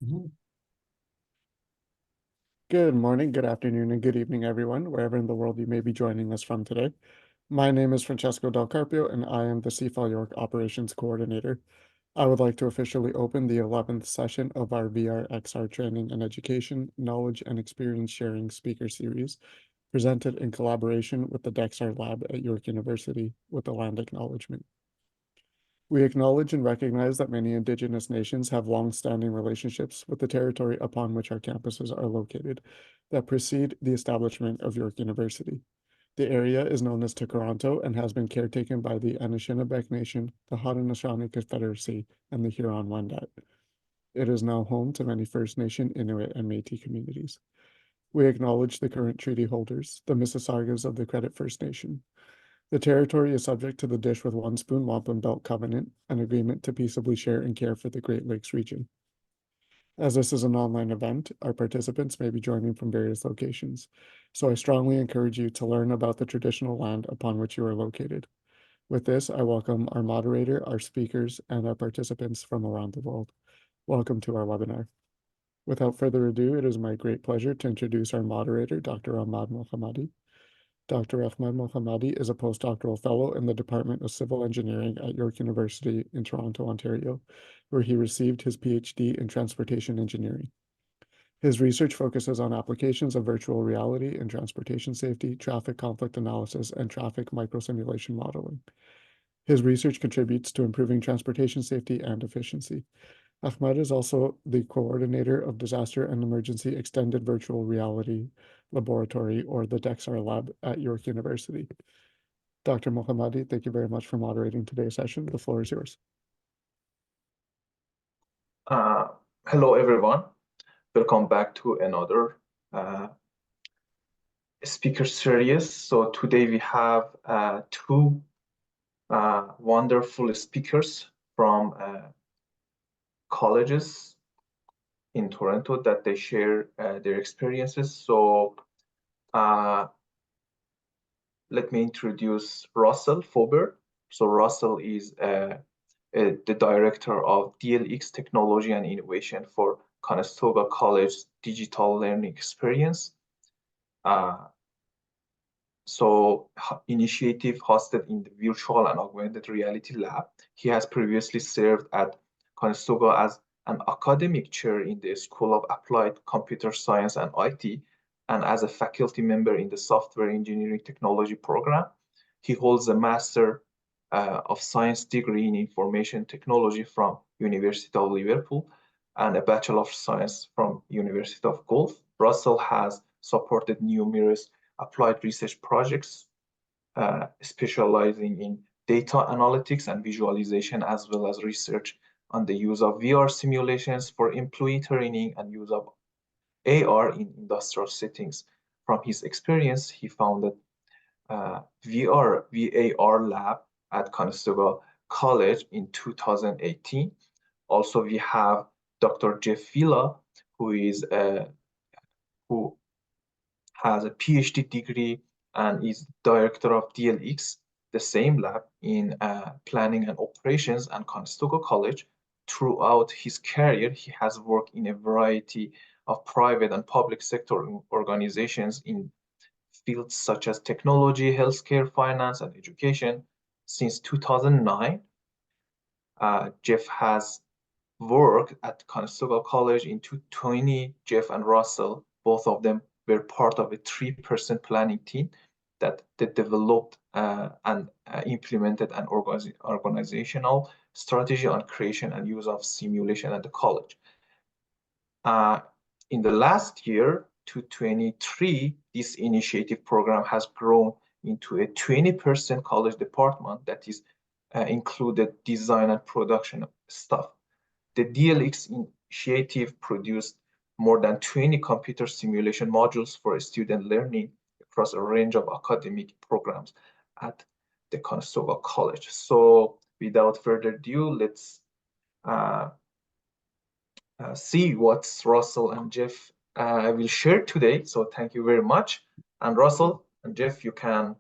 Mhm. Good morning, good afternoon, and good evening, everyone, wherever in the world you may be joining us from today. My name is Francesco Del Carpio, and I am the CFAL York Operations Coordinator. I would like to officially open the 11th session of our VR/XR Training and Education Knowledge and Experience Sharing Speaker Series, presented in collaboration with the DexR Lab at York University with a land acknowledgement. We acknowledge and recognize that many Indigenous nations have long-standing relationships with the territory upon which our campuses are located that precede the establishment of York University. The area is known as Toronto and has been caretaken by the Anishinaabe Nation, the Haudenosaunee Confederacy, and the Huron-Wendat. It is now home to many First Nation, Inuit, and Métis communities. We acknowledge the current treaty holders, the Mississaugas of the Credit First Nation. The territory is subject to the Dish with One Spoon Wampum Belt Covenant, an agreement to peaceably share and care for the Great Lakes region. As this is an online event, our participants may be joining from various locations, so I strongly encourage you to learn about the traditional land upon which you are located. With this, I welcome our moderator, our speakers, and our participants from around the world. Welcome to our webinar. Without further ado, it is my great pleasure to introduce our moderator, Dr. Ahmad Mohammadi. Dr. Ahmad Mohammadi is a postdoctoral fellow in the Department of Civil Engineering at York University in Toronto, Ontario, where he received his PhD in transportation engineering. His research focuses on applications of virtual reality in transportation safety, traffic conflict analysis, and traffic microsimulation modeling. His research contributes to improving transportation safety and efficiency. Ahmad is also the coordinator of Disaster and Emergency Extended Virtual Reality Laboratory, or the DexR Lab at York University. Dr. Mohammadi, thank you very much for moderating today's session. The floor is yours. Hello, everyone. Welcome back to another speaker series. So today we have two wonderful speakers from colleges in Toronto that they share their experiences. So let me introduce Russell Foubert. So Russell is the director of DLX Technology and Innovation for Conestoga College Digital Learning Experience. So initiative hosted in the Virtual and Augmented Reality Lab. He has previously served at Conestoga as an academic chair in the School of Applied Computer Science and IT, and as a faculty member in the Software Engineering Technology program. He holds a Master of Science degree in Information Technology from University of Liverpool and a Bachelor of Science from University of Guelph. Russell has supported numerous applied research projects, specializing in data analytics and visualization, as well as research on the use of VR simulations for employee training and use of AR in industrial settings. From his experience, he founded VAR lab at Conestoga College in 2018. Also, we have Dr. Jeff Fila, who has a PhD degree and is director of DLX, the same lab in planning and operations at Conestoga College. Throughout his career, he has worked in a variety of private and public sector organizations in fields such as technology, healthcare, finance, and education. Since 2009, Jeff has worked at Conestoga College in 2020. Jeff and Russell, both of them were part of a 3% planning team that they developed and implemented an organizational strategy on creation and use of simulation at the college. In the last year, 2023, this initiative program has grown into a 20% college department that is included design and production staff. The DLX initiative produced more than 20 computer simulation modules for student learning across a range of academic programs at the Conestoga College. So without further ado, let's see what Russell and Jeff will share today. So thank you very much. And Russell and Jeff, you can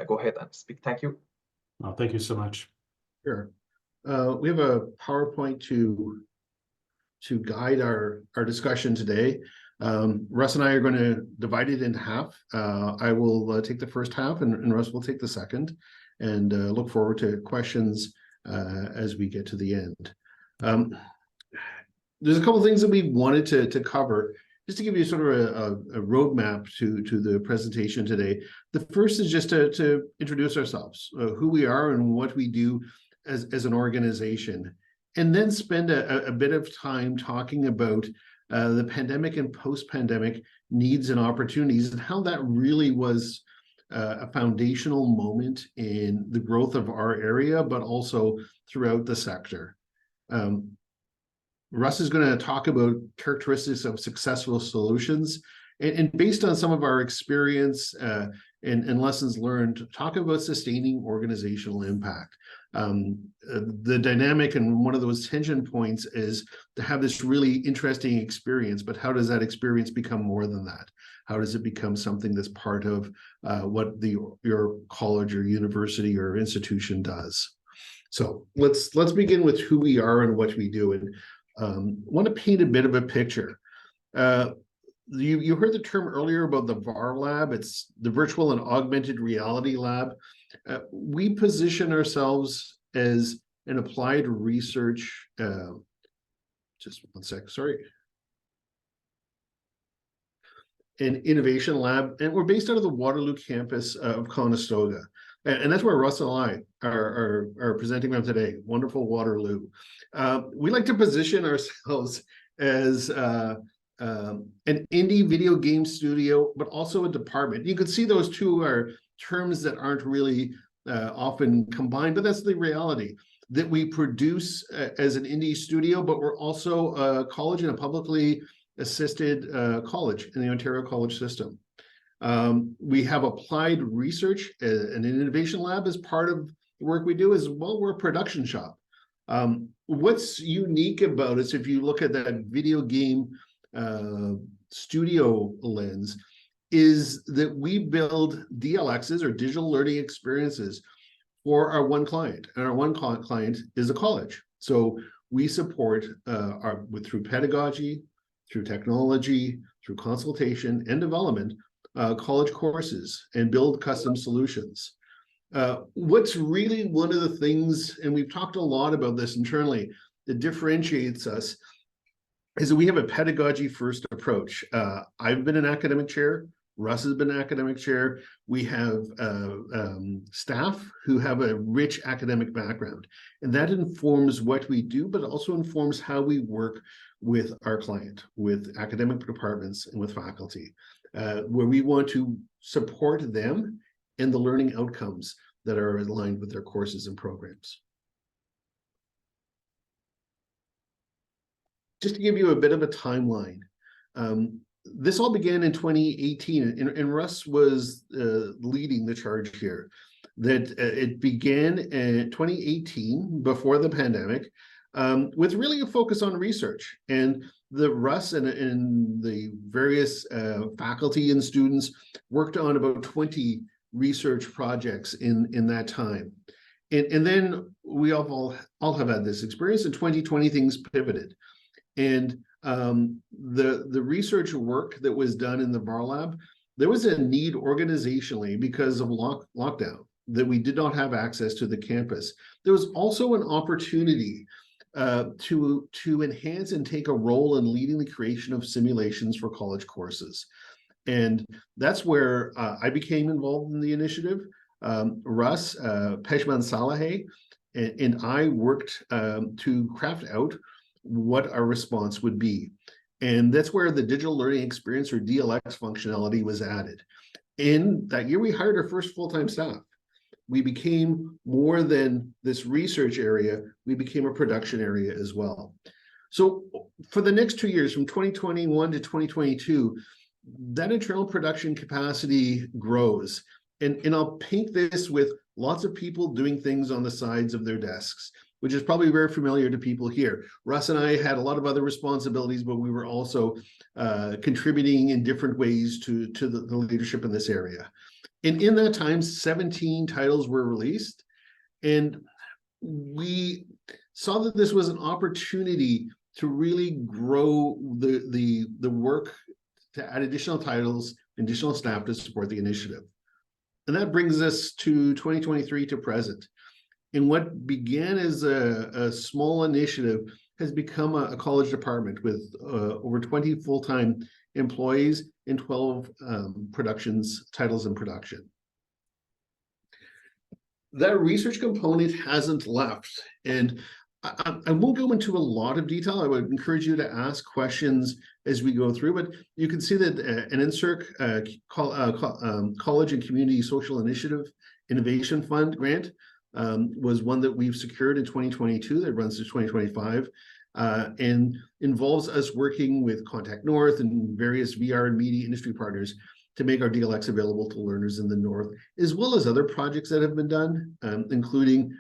go ahead and speak. Thank you. Oh, thank you so much. Sure. We have a PowerPoint to to guide our discussion today. Russ and I are going to divide it in half. I will take the first half, and Russ will take the second, and look forward to questions as we get to the end. There's a couple of things that we wanted to cover, just to give you sort of a roadmap to the presentation today. The first is just to introduce ourselves, who we are and what we do as an organization, and then spend a bit of time talking about the pandemic and post-pandemic needs and opportunities, and how that really was a foundational moment in the growth of our area, but also throughout the sector. Russ is going to talk about characteristics of successful solutions, and based on some of our experience and lessons learned, talk about sustaining organizational impact. The dynamic and one of those tension points is to have this really interesting experience, but how does that experience become more than that? How does it become something that's part of what your college or university or institution does? So let's begin with who we are and what we do, and want to paint a bit of a picture. You heard the term earlier about the VAR lab. It's the virtual and augmented reality lab. We position ourselves as an applied research, just one sec, sorry, an innovation lab, and we're based out of the Waterloo campus of Conestoga. And that's where Russ and I are presenting from today, wonderful Waterloo. We like to position ourselves as an indie video game studio, but also a department. You can see those two are terms that aren't really often combined, but that's the reality, that we produce as an indie studio, but we're also a college and a publicly assisted college in the Ontario college system. We have applied research and an innovation lab as part of the work we do as well. We're a production shop. What's unique about us, if you look at that video game studio lens, is that we build DLXs, or digital learning experiences, for our one client, and our one client is a college. So we support through pedagogy, through technology, through consultation and development, college courses, and build custom solutions. What's really one of the things, and we've talked a lot about this internally, that differentiates us, is that we have a pedagogy first approach. I've been an academic chair. Russ has been an academic chair. We have staff who have a rich academic background, and that informs what we do, but also informs how we work with our client, with academic departments and with faculty, where we want to support them and the learning outcomes that are aligned with their courses and programs. Just to give you a bit of a timeline, this all began in 2018, and Russ was leading the charge here. That it began in 2018, before the pandemic, with really a focus on research. And the Russ and the various faculty and students worked on about 20 research projects in that time. And then we all have had this experience. In 2020, things pivoted. And the research work that was done in the VAR lab, there was a need organizationally because of lockdown, that we did not have access to the campus. There was also an opportunity to enhance and take a role in leading the creation of simulations for college courses. And that's where I became involved in the initiative. Russ, Pejman Saleh, and I worked to craft out what our response would be. And that's where the digital learning experience, or DLX functionality, was added. In that year, we hired our first full-time staff. We became more than this research area, we became a production area as well. So for the next 2 years, from 2021 to 2022, that internal production capacity grows. And I'll paint this with lots of people doing things on the sides of their desks, which is probably very familiar to people here. Russ and I had a lot of other responsibilities, but we were also contributing in different ways to the leadership in this area. And in that time, 17 titles were released. And we saw that this was an opportunity to really grow the work to add additional titles, additional staff to support the initiative. And that brings us to 2023 to present. And what began as a small initiative has become a college department with over 20 full-time employees and 12 titles in production. That research component hasn't left. And I won't go into a lot of detail. I would encourage you to ask questions as we go through, but you can see that an NSERC College and Community Social Initiative Innovation Fund grant was one that we've secured in 2022 that runs to 2025 and involves us working with Contact North and various VR and media industry partners to make our DLX available to learners in the North, as well as other projects that have been done, including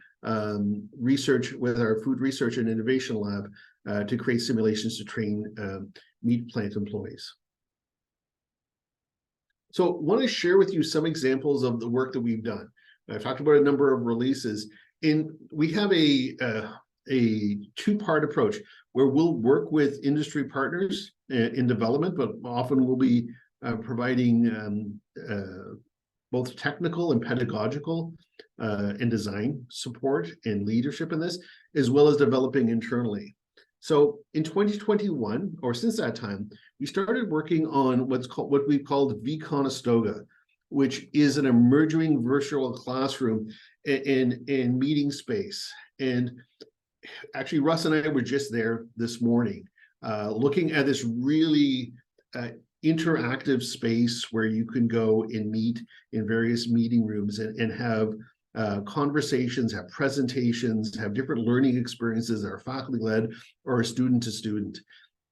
research with our Food Research and Innovation Lab to create simulations to train meat plant employees. So I want to share with you some examples of the work that we've done. I've talked about a number of releases, and we have a two-part approach where we'll work with industry partners in development, but often we'll be providing both technical and pedagogical and design support and leadership in this, as well as developing internally. So in 2021, or since that time, we started working on what we've called Conestoga, which is an emerging virtual classroom and meeting space. And actually, Russ and I were just there this morning, looking at this really interactive space where you can go and meet in various meeting rooms and have conversations, have presentations, have different learning experiences that are faculty-led or student to student.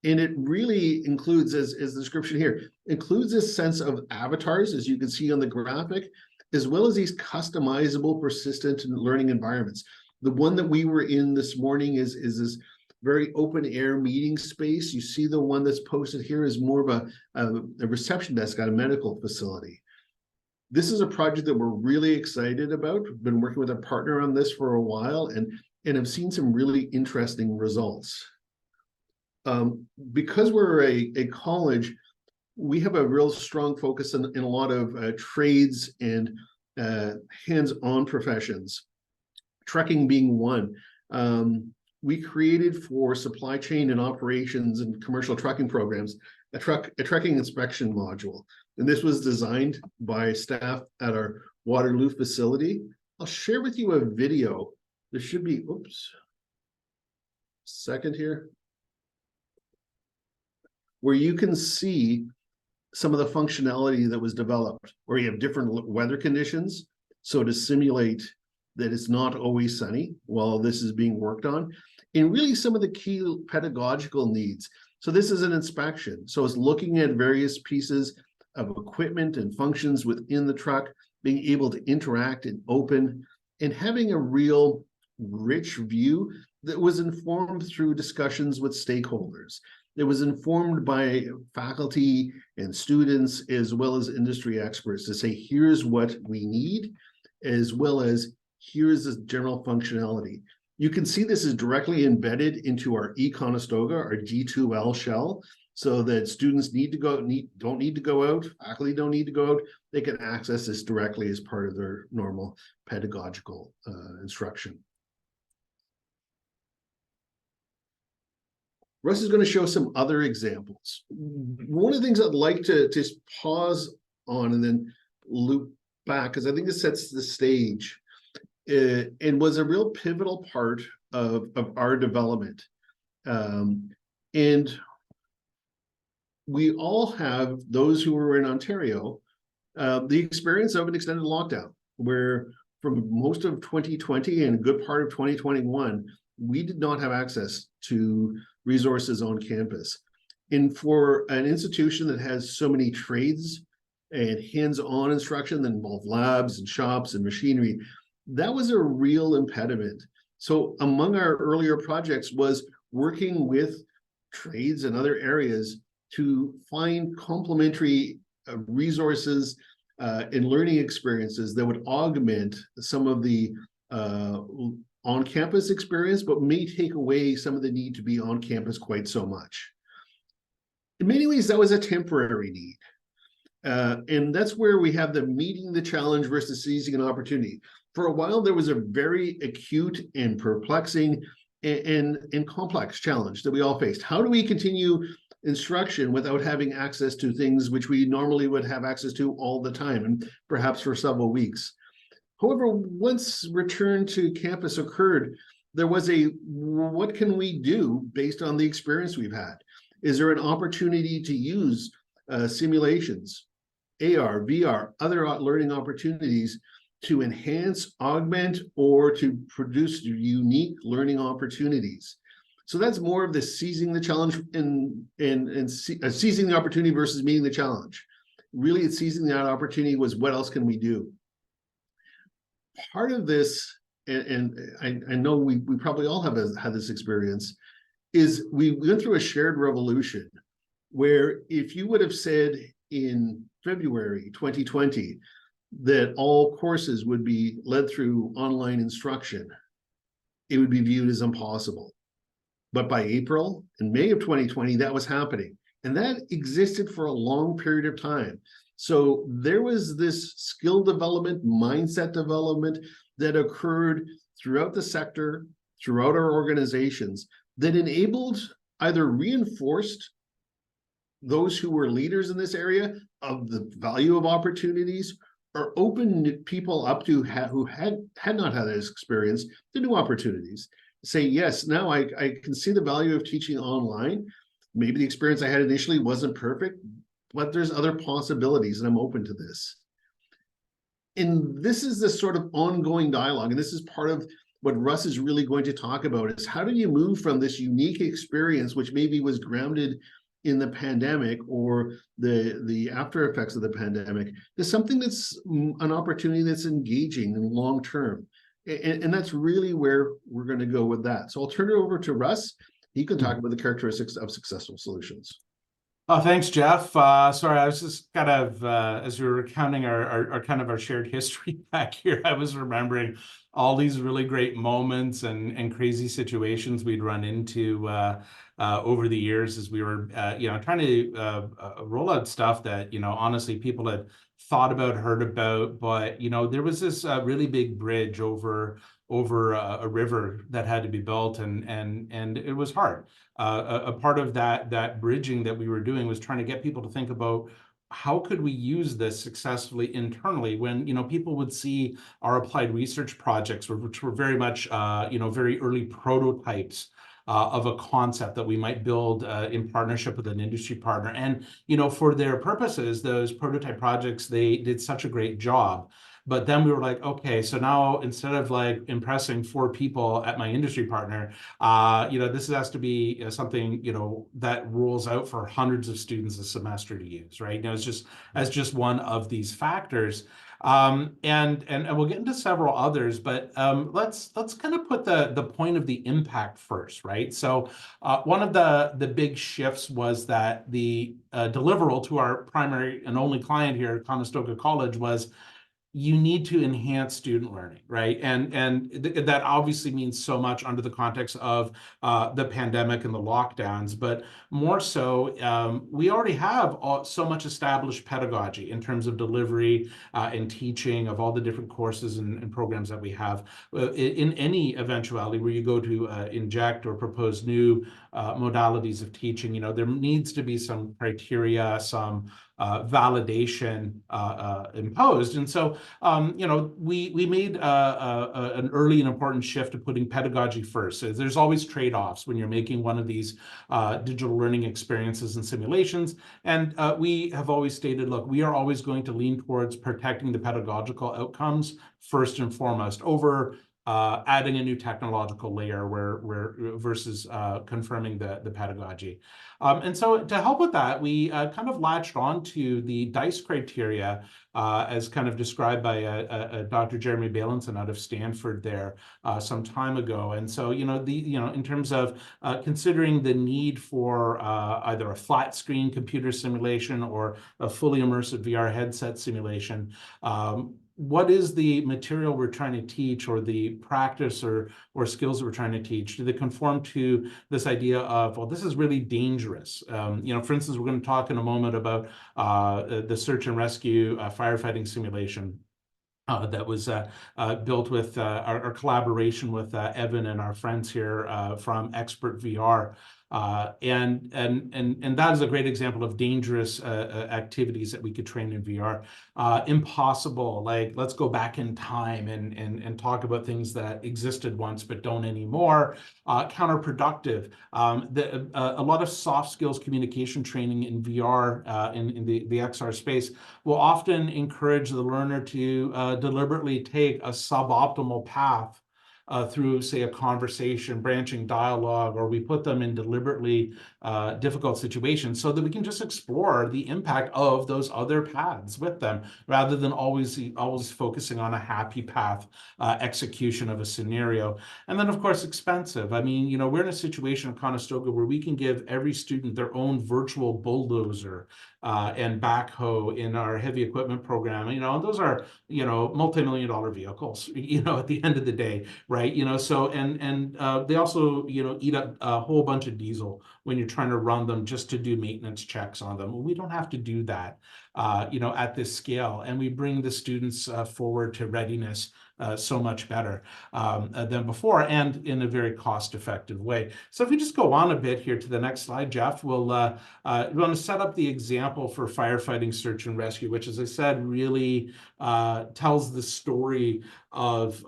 And it really includes, as the description here, includes this sense of avatars, as you can see on the graphic, as well as these customizable, persistent learning environments. The one that we were in this morning is this very open air meeting space. You see the one that's posted here is more of a reception desk at a medical facility. This is a project that we're really excited about. We've been working with a partner on this for a while and have seen some really interesting results. Because we're a college, we have a real strong focus in a lot of trades and hands-on professions, trucking being one. We created for supply chain and operations and commercial trucking programs a trucking inspection module. And this was designed by staff at our Waterloo facility. I'll share with you a video. There should be, oops, second here, where you can see some of the functionality that was developed, where you have different weather conditions. So to simulate that it's not always sunny while this is being worked on, and really some of the key pedagogical needs. So this is an inspection. So it's looking at various pieces of equipment and functions within the truck, being able to interact and open, and having a real rich view that was informed through discussions with stakeholders. It was informed by faculty and students, as well as industry experts, to say, here's what we need, as well as here's the general functionality. You can see this is directly embedded into our Conestoga, our G2L shell, so that students don't need to go out, faculty don't need to go out. They can access this directly as part of their normal pedagogical instruction. Russ is going to show some other examples. One of the things I'd like to just pause on and then loop back, because I think this sets the stage, and was a real pivotal part of our development. And we all have, those who were in Ontario, the experience of an extended lockdown, where from most of 2020 and a good part of 2021, we did not have access to resources on campus. And for an institution that has so many trades and hands-on instruction that involve labs and shops and machinery, that was a real impediment. So among our earlier projects was working with trades and other areas to find complementary resources and learning experiences that would augment some of the on-campus experience, but may take away some of the need to be on campus quite so much. In many ways, that was a temporary need. And that's where we have the meeting the challenge versus seizing an opportunity. For a while, there was a very acute and perplexing and complex challenge that we all faced. How do we continue instruction without having access to things which we normally would have access to all the time, and perhaps for several weeks? However, once return to campus occurred, there was a, what can we do based on the experience we've had? Is there an opportunity to use simulations, AR, VR, other learning opportunities to enhance, augment, or to produce unique learning opportunities? So that's more of the seizing the challenge and seizing the opportunity versus meeting the challenge. Really, it's seizing that opportunity was, what else can we do? Part of this, and I know we probably all have had this experience, is we went through a shared revolution where if you would have said in February 2020 that all courses would be led through online instruction, it would be viewed as impossible. But by April and May of 2020, that was happening. And that existed for a long period of time. So there was this skill development, mindset development that occurred throughout the sector, throughout our organizations, that enabled, either reinforced those who were leaders in this area of the value of opportunities, or opened people up to who had not had this experience to new opportunities. Say, yes, now I can see the value of teaching online. Maybe the experience I had initially wasn't perfect, but there's other possibilities, and I'm open to this. And this is this sort of ongoing dialogue, and this is part of what Russ is really going to talk about, is how do you move from this unique experience, which maybe was grounded in the pandemic or the after effects of the pandemic, to something that's an opportunity that's engaging and long-term. And that's really where we're going to go with that. So I'll turn it over to Russ. He can talk about the characteristics of successful solutions. Oh, thanks, Jeff. Sorry, I was just kind of, as we were recounting our shared history back here, I was remembering all these really great moments and crazy situations we'd run into over the years as we were, trying to roll out stuff that, honestly, people had thought about, heard about, but, there was this really big bridge over a river that had to be built, and it was hard. A part of that bridging that we were doing was trying to get people to think about, how could we use this successfully internally when, people would see our applied research projects, which were very much, very early prototypes of a concept that we might build in partnership with an industry partner. And, for their purposes, those prototype projects, they did such a great job. But then we were like, okay, so now instead of like impressing 4 people at my industry partner, this has to be something, that rolls out for hundreds of students a semester to use, right? It's just one of these factors. And we'll get into several others, but let's kind of put the point of the impact first, right? So one of the big shifts was that the deliverable to our primary and only client here at Conestoga College was, you need to enhance student learning, right? And that obviously means so much under the context of the pandemic and the lockdowns, but more so, we already have so much established pedagogy in terms of delivery and teaching of all the different courses and programs that we have. In any eventuality where you go to inject or propose new modalities of teaching, there needs to be some criteria, some validation imposed. And so, we made an early and important shift to putting pedagogy first. So there's always trade-offs when you're making one of these digital learning experiences and simulations. And we have always stated, look, we are always going to lean towards protecting the pedagogical outcomes first and foremost over adding a new technological layer versus confirming the pedagogy. And so to help with that, we kind of latched on to the DICE criteria as kind of described by Dr. Jeremy Bailenson out of Stanford there some time ago. And so, in terms of considering the need for either a flat screen computer simulation or a fully immersive VR headset simulation, what is the material we're trying to teach, or the practice or skills that we're trying to teach? Do they conform to this idea of, well, this is really dangerous? For instance, we're going to talk in a moment about the search and rescue firefighting simulation that was built with our collaboration with Evan and our friends here from Expert VR. And that is a great example of dangerous activities that we could train in VR. Impossible, like let's go back in time and talk about things that existed once but don't anymore. Counterproductive. A lot of soft skills communication training in VR in the XR space will often encourage the learner to deliberately take a suboptimal path through, say, a conversation, branching dialogue, or we put them in deliberately difficult situations so that we can just explore the impact of those other paths with them, rather than always focusing on a happy path execution of a scenario. And then, of course, expensive. I mean, we're in a situation at Conestoga where we can give every student their own virtual bulldozer and backhoe in our heavy equipment program. Those are, multi-million-dollar vehicles, at the end of the day, right? So, and they also, eat up a whole bunch of diesel when you're trying to run them just to do maintenance checks on them. Well, we don't have to do that, at this scale. And we bring the students forward to readiness so much better than before, and in a very cost-effective way. So if we just go on a bit here to the next slide, Jeff, we want to set up the example for firefighting search and rescue, which, as I said, really tells the story of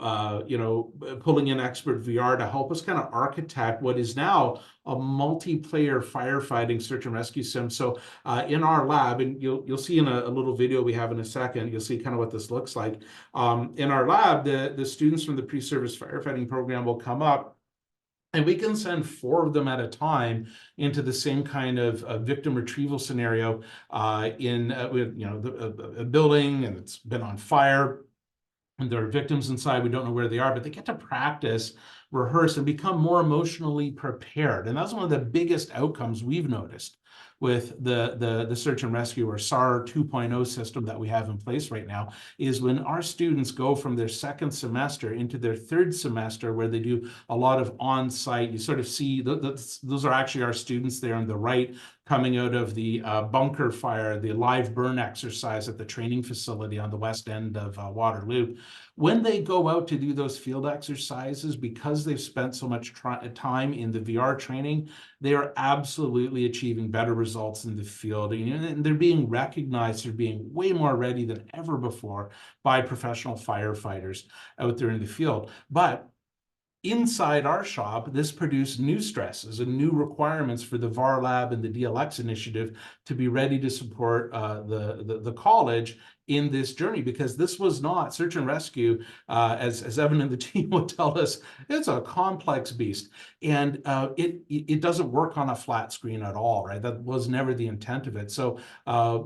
pulling in Expert VR to help us kind of architect what is now a multiplayer firefighting search and rescue sim. So in our lab, and you'll see in a little video we have in a second, you'll see kind of what this looks like. In our lab, the students from the pre-service firefighting program will come up, and we can send 4 of them at a time into the same kind of victim retrieval scenario with a building, and it's been on fire, and there are victims inside. We don't know where they are, but they get to practice, rehearse, and become more emotionally prepared. And that's one of the biggest outcomes we've noticed with the search and rescue, or SAR 2.0 system that we have in place right now, is when our students go from their 2nd semester into their 3rd semester, where they do a lot of on-site. You sort of see those are actually our students there on the right, coming out of the bunker fire, the live burn exercise at the training facility on the west end of Waterloo. When they go out to do those field exercises, because they've spent so much time in the VR training, they are absolutely achieving better results in the field. And they're being recognized, they're being way more ready than ever before by professional firefighters out there in the field. But inside our shop, this produced new stresses and new requirements for the VAR Lab and the DLX initiative to be ready to support the college in this journey, because this was not search and rescue, as Evan and the team would tell us, it's a complex beast, and it doesn't work on a flat screen at all, right? That was never the intent of it. So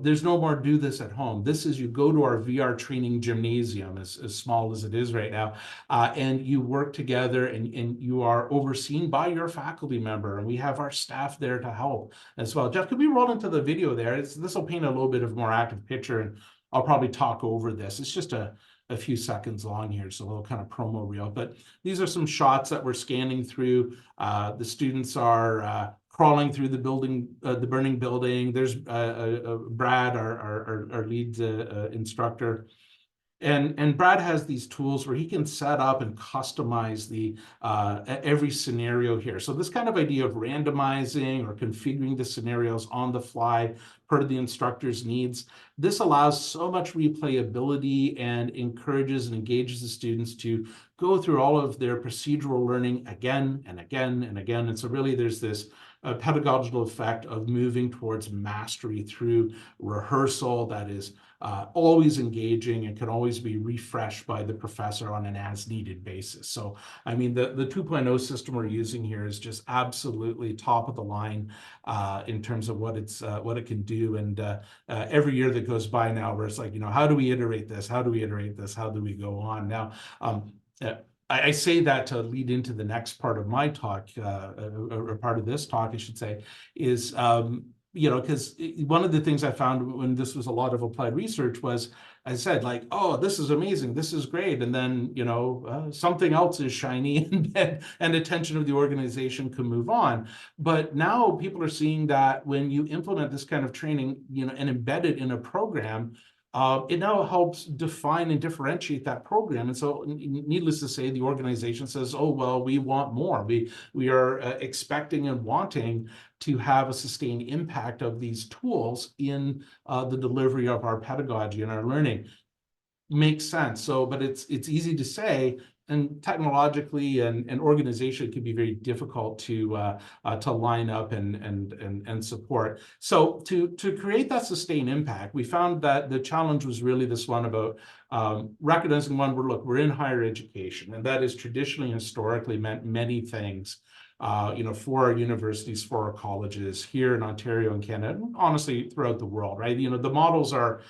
there's no more do this at home. This is, you go to our VR training gymnasium, as small as it is right now, and you work together, and you are overseen by your faculty member, and we have our staff there to help as well. Jeff, could we roll into the video there? This will paint a little bit of a more active picture, and I'll probably talk over this. It's just a few seconds long here, so a little kind of promo reel. But these are some shots that we're scanning through. The students are crawling through the building, the burning building. There's Brad, our lead instructor. And Brad has these tools where he can set up and customize every scenario here. So this kind of idea of randomizing or configuring the scenarios on the fly per the instructor's needs, this allows so much replayability and encourages and engages the students to go through all of their procedural learning again and again and again. And so really there's this pedagogical effect of moving towards mastery through rehearsal that is always engaging and can always be refreshed by the professor on an as-needed basis. So, I mean, the 2.0 system we're using here is just absolutely top of the line in terms of what it can do. And every year that goes by now, where it's like, how do we iterate this? How do we iterate this? How do we go on? Now, I say that to lead into the next part of my talk, or part of this talk, I should say, is because one of the things I found when this was a lot of applied research was I said like, oh, this is amazing, this is great, and then something else is shiny, and attention of the organization can move on. But now people are seeing that when you implement this kind of training, and embed it in a program, it now helps define and differentiate that program. And so, needless to say, the organization says, oh, well, we want more. We are expecting and wanting to have a sustained impact of these tools in the delivery of our pedagogy and our learning. Makes sense. So, but it's easy to say, and technologically and organization can be very difficult to line up and support. So to create that sustained impact, we found that the challenge was really this one about recognizing we're in higher education, and that has traditionally and historically meant many things. For our universities, for our colleges here in Ontario and Canada, and honestly throughout the world, right? The models are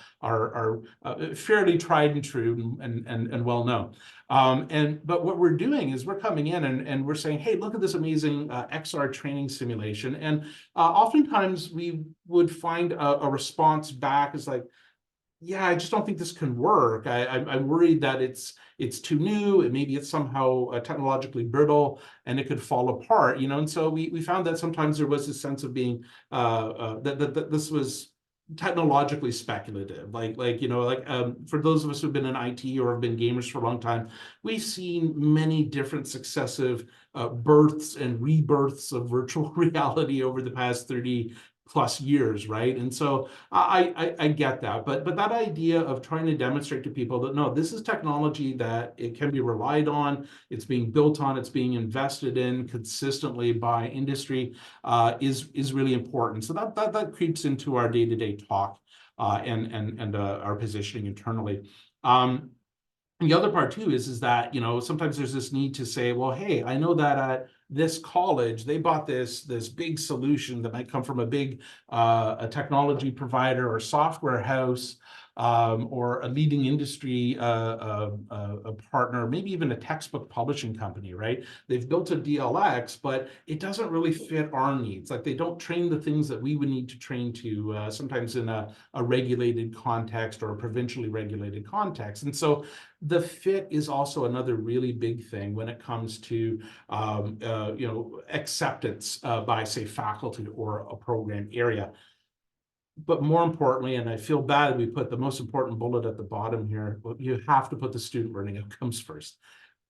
fairly tried and true and well known. But what we're doing is we're coming in and we're saying, hey, look at this amazing XR training simulation. And oftentimes we would find a response back is like, yeah, I just don't think this can work. I'm worried that it's too new, and maybe it's somehow technologically brittle, and it could fall apart. And so we found that sometimes there was this sense of being that this was technologically speculative, for those of us who've been in IT or have been gamers for a long time, we've seen many different successive births and rebirths of virtual reality over the past 30+ years, right? And so I get that, but that idea of trying to demonstrate to people that no, this is technology that it can be relied on, it's being built on, it's being invested in consistently by industry, is really important. So that creeps into our day-to-day talk and our positioning internally. The other part too is that sometimes there's this need to say, well, hey, I know that at this college they bought this big solution that might come from a big a technology provider or software house, or a leading industry a partner, maybe even a textbook publishing company, right? They've built a DLX, but it doesn't really fit our needs. Like they don't train the things that we would need to train to, sometimes in a regulated context or a provincially regulated context. And so the fit is also another really big thing when it comes to acceptance by, say, faculty or a program area. But more importantly, and I feel bad we put the most important bullet at the bottom here, you have to put the student learning outcomes first.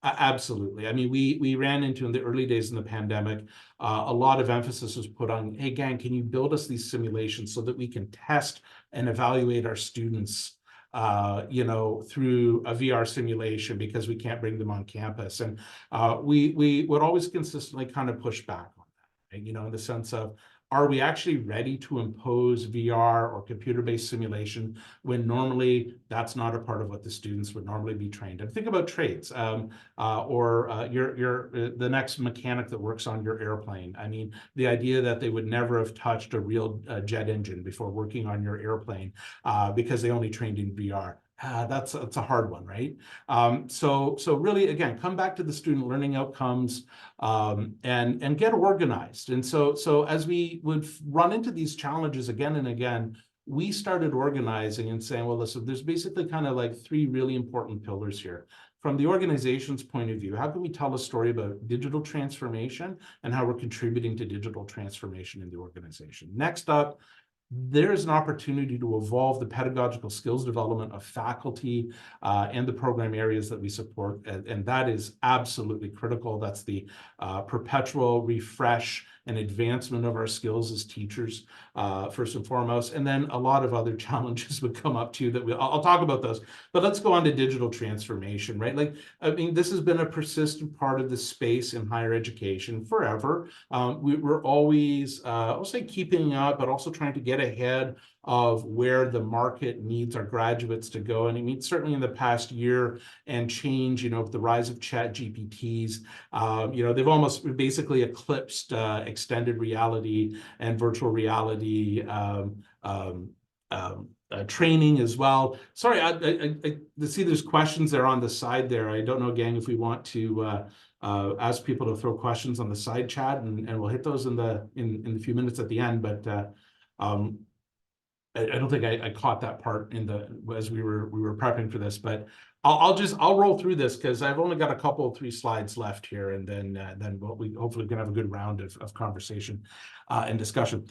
Absolutely. I mean, we ran into, in the early days in the pandemic, a lot of emphasis was put on, hey, gang, can you build us these simulations so that we can test and evaluate our students through a VR simulation because we can't bring them on campus. And we would always consistently kind of push back on that, right? In the sense of, are we actually ready to impose VR or computer-based simulation when normally that's not a part of what the students would normally be trained in? Think about trades, or the next mechanic that works on your airplane. I mean, the idea that they would never have touched a real jet engine before working on your airplane because they only trained in VR. That's a hard one, right? So really, again, come back to the student learning outcomes and get organized. And so as we would run into these challenges again and again, we started organizing and saying, well, listen, there's basically kind of like three really important pillars here. From the organization's point of view, how can we tell a story about digital transformation and how we're contributing to digital transformation in the organization? Next up, there is an opportunity to evolve the pedagogical skills development of faculty and the program areas that we support, and that is absolutely critical. That's the perpetual refresh and advancement of our skills as teachers, first and foremost. And then a lot of other challenges would come up too that I'll talk about those. But let's go on to digital transformation, right? Like, I mean, this has been a persistent part of the space in higher education forever. We're always, I'll say, keeping up, but also trying to get ahead of where the market needs our graduates to go. And I mean, certainly in the past year and change, with the rise of chat GPTs, they've almost basically eclipsed extended reality and virtual reality training as well. Sorry, I see there's questions there on the side there. I don't know, gang, if we want to ask people to throw questions on the side chat, and we'll hit those in the few minutes at the end. But I don't think I caught that part as we were prepping for this, but I'll roll through this because I've only got a couple 3 slides left here, and then we hopefully can have a good round of conversation and discussion.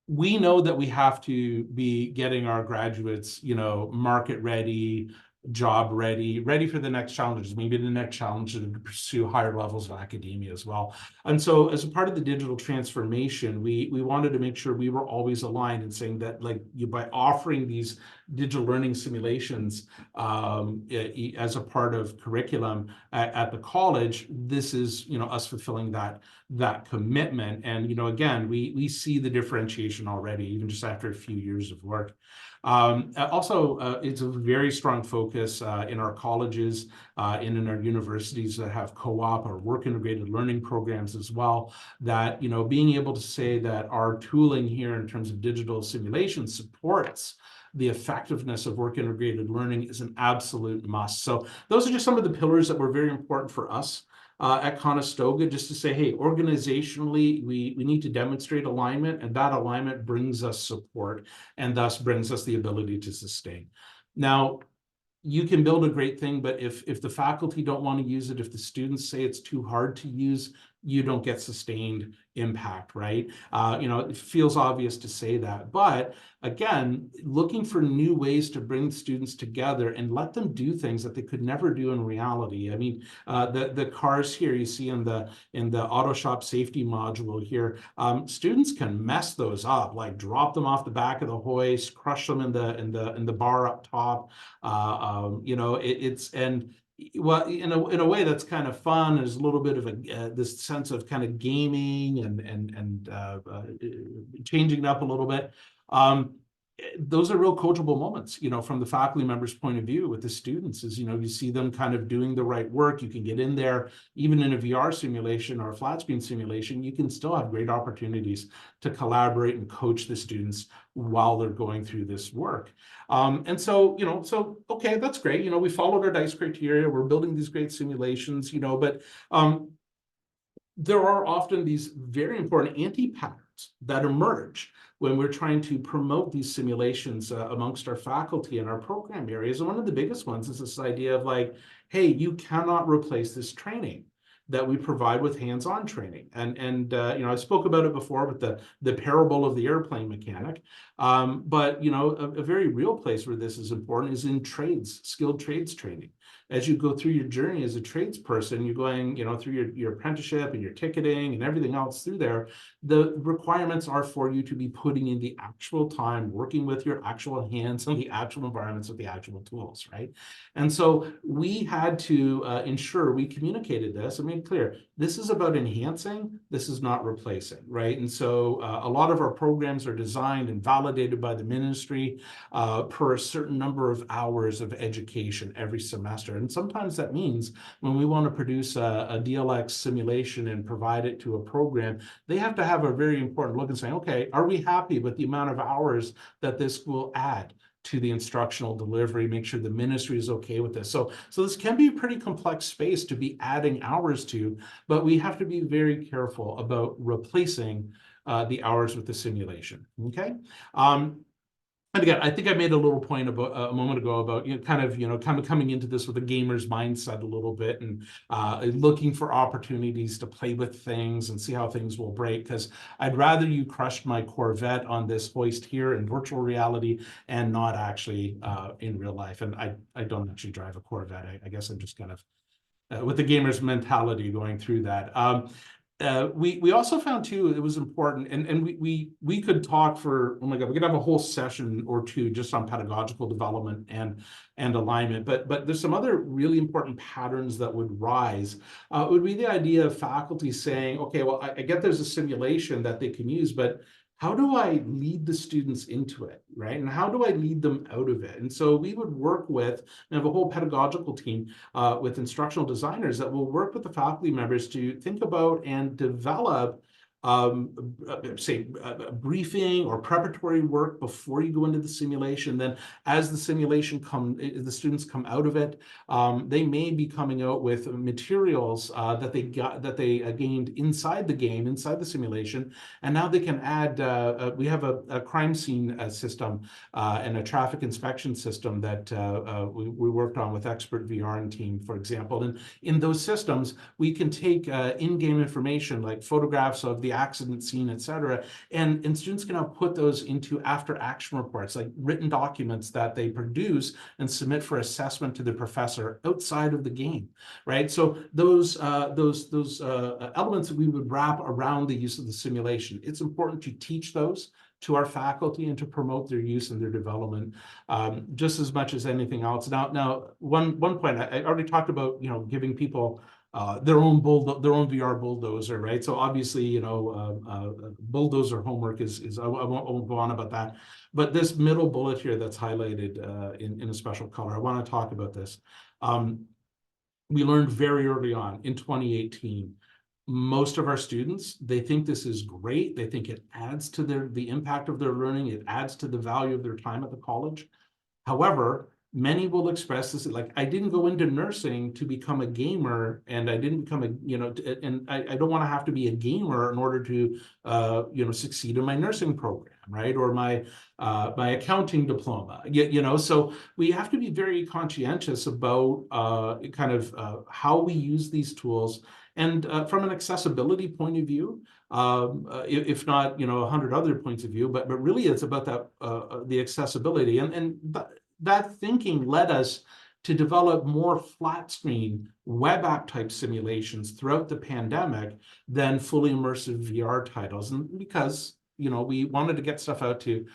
We know that we have to be getting our graduates, market ready, job ready for the next challenges, maybe the next challenge to pursue higher levels of academia as well. And so as a part of the digital transformation, we wanted to make sure we were always aligned in saying that by offering these digital learning simulations as a part of curriculum at the college, this is us fulfilling that commitment. And again, we see the differentiation already, even just after a few years of work. Also, it's a very strong focus in our colleges and in our universities that have co-op or work integrated learning programs as well, that being able to say that our tooling here in terms of digital simulation supports the effectiveness of work integrated learning is an absolute must. So those are just some of the pillars that were very important for us at Conestoga, just to say, hey, organizationally, we need to demonstrate alignment, and that alignment brings us support and thus brings us the ability to sustain. Now, you can build a great thing, but if the faculty don't want to use it, if the students say it's too hard to use, you don't get sustained impact, right? It feels obvious to say that, but again, looking for new ways to bring students together and let them do things that they could never do in reality. I mean, the cars here you see in the auto shop safety module here, students can mess those up, like drop them off the back of the hoist, crush them in the bar up top. Well, in a way that's kind of fun. There's a little bit of this sense of kind of gaming and changing it up a little bit. Those are real coachable moments, from the faculty members' point of view with the students, is, you see them kind of doing the right work. You can get in there, even in a VR simulation or a flat screen simulation, you can still have great opportunities to collaborate and coach the students while they're going through this work. And so, okay, that's great. We followed our DICE criteria. We're building these great simulations, but there are often these very important anti-patterns that emerge when we're trying to promote these simulations amongst our faculty and our program areas. And one of the biggest ones is this idea of like, hey, you cannot replace this training that we provide with hands-on training. And I spoke about it before with the parable of the airplane mechanic. But a very real place where this is important is in trades, skilled trades training. As you go through your journey as a tradesperson, you're going, through your apprenticeship and your ticketing and everything else through there, the requirements are for you to be putting in the actual time, working with your actual hands on the actual environments with the actual tools, right? And so we had to ensure we communicated this and made clear, this is about enhancing, this is not replacing, right? And so a lot of our programs are designed and validated by the ministry per a certain number of hours of education every semester. And sometimes that means when we want to produce a DLX simulation and provide it to a program, they have to have a very important look and say, okay, are we happy with the amount of hours that this will add to the instructional delivery, make sure the ministry is okay with this. So this can be a pretty complex space to be adding hours to, but we have to be very careful about replacing the hours with the simulation, okay? And again, I think I made a little point about a moment ago about kind of coming into this with a gamer's mindset a little bit and looking for opportunities to play with things and see how things will break. Because I'd rather you crushed my Corvette on this hoist here in virtual reality and not actually in real life. And I don't actually drive a Corvette. I guess I'm just kind of with the gamer's mentality going through that. We also found too, it was important, and we could talk for, oh my God, we could have a whole session or two just on pedagogical development and alignment, but there's some other really important patterns that would rise. It would be the idea of faculty saying, okay, well, I get there's a simulation that they can use, but how do I lead the students into it, right? And how do I lead them out of it? And so we would work with, and have a whole pedagogical team with instructional designers that will work with the faculty members to think about and develop briefing or preparatory work before you go into the simulation. Then as the the students come out of it, they may be coming out with materials that they gained inside the game, inside the simulation, and now they can add. We have a crime scene system and a traffic inspection system that we worked on with Expert VR and team, for example. And in those systems, we can take in-game information like photographs of the accident scene, et cetera, and students can now put those into after-action reports, like written documents that they produce and submit for assessment to the professor outside of the game, right? So those elements that we would wrap around the use of the simulation, it's important to teach those to our faculty and to promote their use and their development just as much as anything else. Now, one point I already talked about, you know, giving people their own VR bulldozer, right? So obviously, you know, bulldozer homework is I won't go on about that. But this middle bullet here that's highlighted in a special color, I want to talk about this. We learned very early on in 2018. Most of our students, they think this is great. They think it adds to the impact of their learning. It adds to the value of their time at the college. However, many will express this like, I didn't go into nursing to become a gamer, and I didn't become and I don't want to have to be a gamer in order to, succeed in my nursing program, right? Or my accounting diploma, so we have to be very conscientious about how we use these tools. And from an accessibility point of view, if not, 100 other points of view, but really it's about that the accessibility, and that thinking led us to develop more flat screen web app type simulations throughout the pandemic than fully immersive VR titles. And because, we wanted to get stuff out to,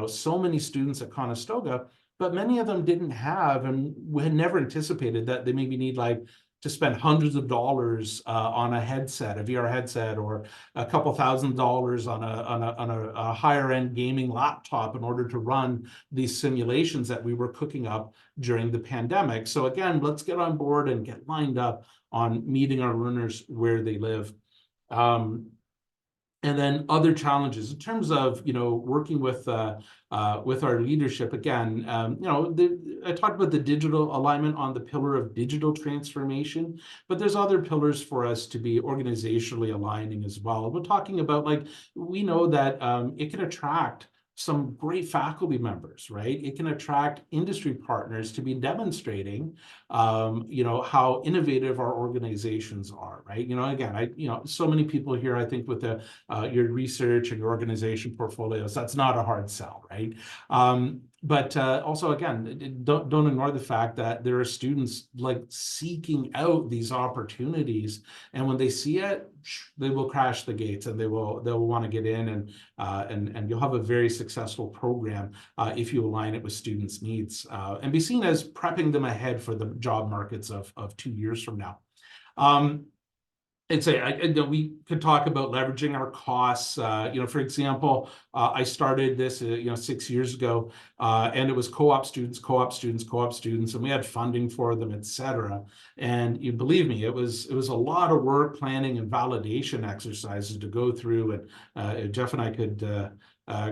so many students at Conestoga, but many of them didn't have, and we had never anticipated that they maybe need to spend hundreds of dollars on a headset, a VR headset, or a couple $1,000s on a higher end gaming laptop in order to run these simulations that we were cooking up during the pandemic. So again, let's get on board and get lined up on meeting our learners where they live. And then other challenges in terms of, working with our leadership. Again, I talked about the digital alignment on the pillar of digital transformation, but there's other pillars for us to be organizationally aligning as well. We're talking about, we know that it can attract some great faculty members, right? It can attract industry partners to be demonstrating, how innovative our organizations are, right? Again, so many people here, I think with your research and your organization portfolios, that's not a hard sell, right? But also, again, don't ignore the fact that there are students seeking out these opportunities, and when they see it, they will crash the gates and they'll want to get in, and you'll have a very successful program if you align it with students' needs and be seen as prepping them ahead for the job markets of 2 years from now. We could talk about leveraging our costs. For example, I started this, 6 years ago, and it was co-op students, and we had funding for them, et cetera. And you believe me, it was a lot of work, planning, and validation exercises to go through. And Jeff and I could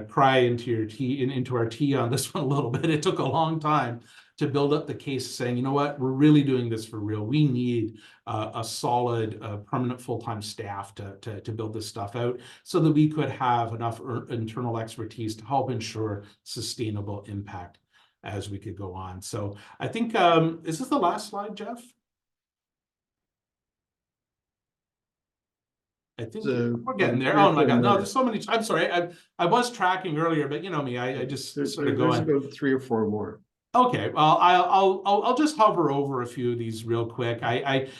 cry into our tea on this one a little bit. It took a long time to build up the case, saying, you know what, we're really doing this for real. We need a solid, permanent full-time staff to build this stuff out so that we could have enough internal expertise to help ensure sustainable impact as we could go on. So I think, is this the last slide, Jeff? I think we're getting there. Oh my God, no, there's so many. I'm sorry, I was tracking earlier, but you know me, I just sort of going. There's about 3 or 4 more. Okay, well, I'll just hover over a few of these real quick. I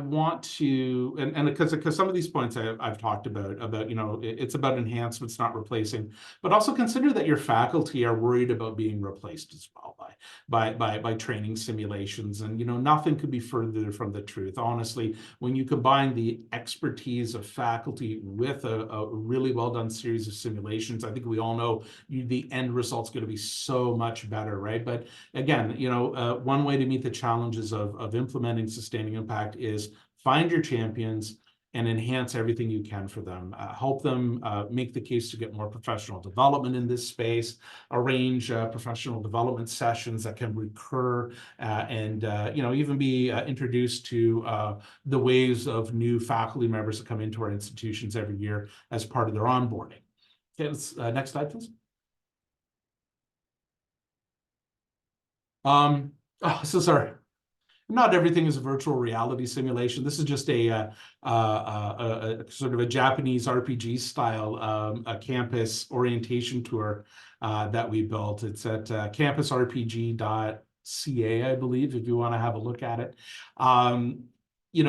want to, and because some of these points I've talked about it's about enhancements, not replacing, but also consider that your faculty are worried about being replaced as well by training simulations, and nothing could be further from the truth. Honestly, when you combine the expertise of faculty with a really well done series of simulations, I think we all know the end result's going to be so much better. Right. But again, one way to meet the challenges of implementing sustaining impact is find your champions and enhance everything you can for them. Help them make the case to get more professional development in this space, arrange professional development sessions that can recur, and even be introduced to the waves of new faculty members that come into our institutions every year as part of their onboarding. Okay, let's next slide, please. So sorry. Not everything is a virtual reality simulation. This is just a sort of a Japanese RPG style a campus orientation tour that we built. It's at campusrpg.ca, I believe, if you want to have a look at it.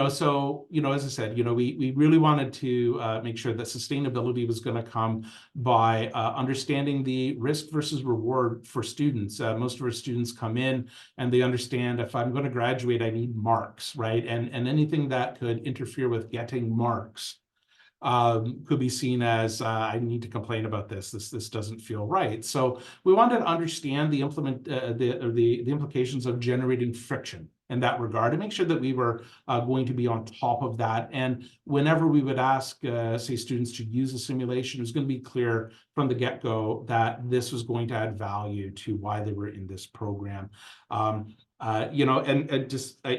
So, as I said, we really wanted to make sure that sustainability was going to come by understanding the risk versus reward for students. Most of our students come in and they understand, if I'm going to graduate, I need marks, right? And anything that could interfere with getting marks could be seen as I need to complain about this. This doesn't feel right. So we wanted to understand the implications of generating friction in that regard, and make sure that we were going to be on top of that. And whenever we would ask, say, students to use a simulation, it was going to be clear from the get-go that this was going to add value to why they were in this program. I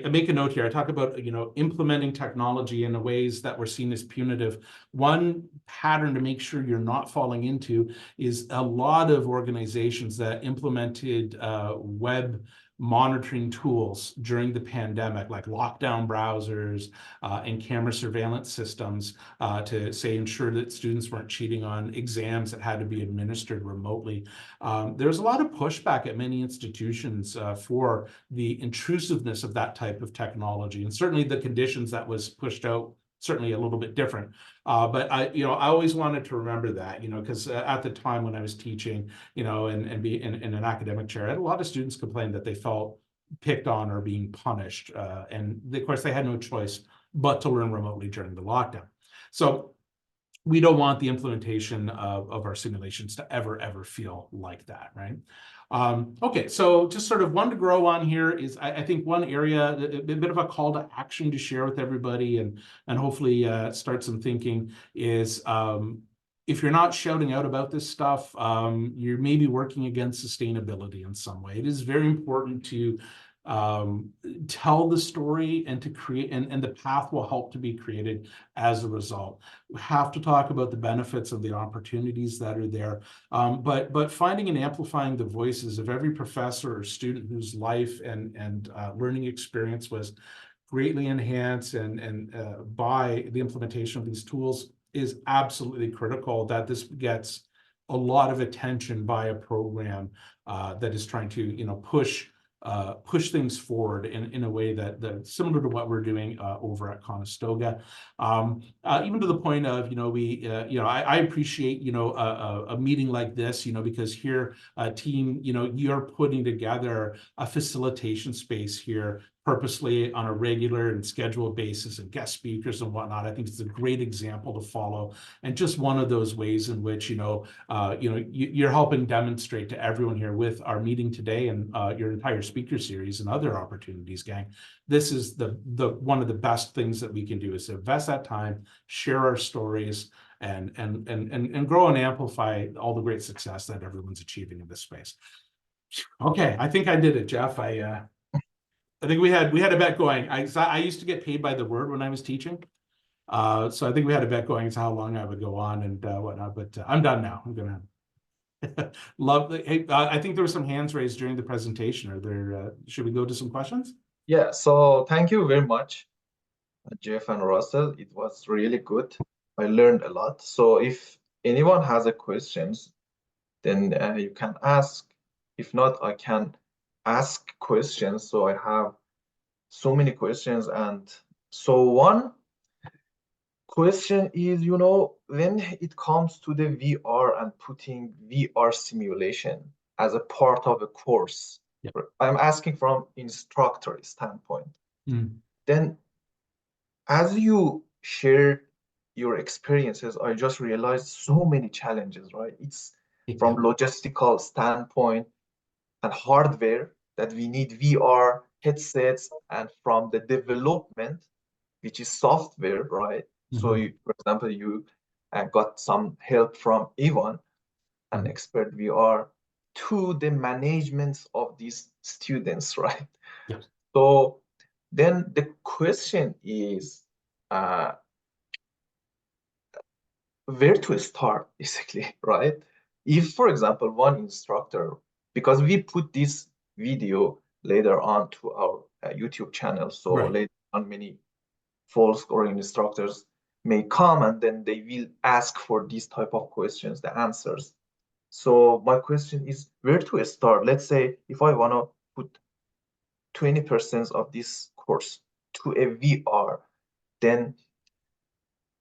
make a note here. I talk about, implementing technology in ways that were seen as punitive. One pattern to make sure you're not falling into is a lot of organizations that implemented web monitoring tools during the pandemic, like lockdown browsers and camera surveillance systems to, say, ensure that students weren't cheating on exams that had to be administered remotely. There's a lot of pushback at many institutions for the intrusiveness of that type of technology, and certainly the conditions that was pushed out certainly a little bit different. But I always wanted to remember that, because at the time when I was teaching, and be in an academic chair, I had a lot of students complain that they felt picked on or being punished. And of course, they had no choice but to learn remotely during the lockdown. So we don't want the implementation of our simulations to ever feel like that, right? Okay, so just sort of one to grow on here is, I think one area, a bit of a call to action to share with everybody and hopefully start some thinking is, if you're not shouting out about this stuff, you're maybe working against sustainability in some way. It is very important to tell the story and to create, and the path will help to be created as a result. We have to talk about the benefits of the opportunities that are there, but finding and amplifying the voices of every professor or student whose life and learning experience was greatly enhanced and by the implementation of these tools is absolutely critical, that this gets a lot of attention by a program that is trying to push things forward in a way that's similar to what we're doing over at Conestoga, even to the point of I appreciate a meeting like this because here team you're putting together a facilitation space here purposely on a regular and scheduled basis and guest speakers and whatnot. I think it's a great example to follow, and just one of those ways in which you're helping demonstrate to everyone here with our meeting today and your entire speaker series and other opportunities, gang. This is the one of the best things that we can do, is invest that time, share our stories, and grow and amplify all the great success that everyone's achieving in this space. Okay, I think I did it, Jeff. I think we had a bet going. I used to get paid by the word when I was teaching. So I think we had a bet going as to how long I would go on and whatnot, but I'm done now. I'm gonna love the, hey, I think there were some hands raised during the presentation. Are there, should we go to some questions? Yeah, so thank you very much, Jeff and Russell. It was really good. I learned a lot. So if anyone has a questions, then you can ask. If not, I can ask questions. So I have so many questions. And so one question is, when it comes to the VR and putting VR simulation as a part of a course, Yep. I'm asking from instructor standpoint. Then as you share your experiences, I just realized so many challenges, right? It's from logistical standpoint and hardware that we need VR headsets, and from the development, which is software, right? So, for example, you got some help from Ivan, an expert VR, to the management of these students, right? Yes. So then the question is where to start, basically, right? If, for example, one instructor, because we put this video later on to our YouTube channel, so later on many folks or instructors may come and then they will ask for these type of questions, the answers. So my question is where to start? Let's say if I want to put 20% of this course to a VR, then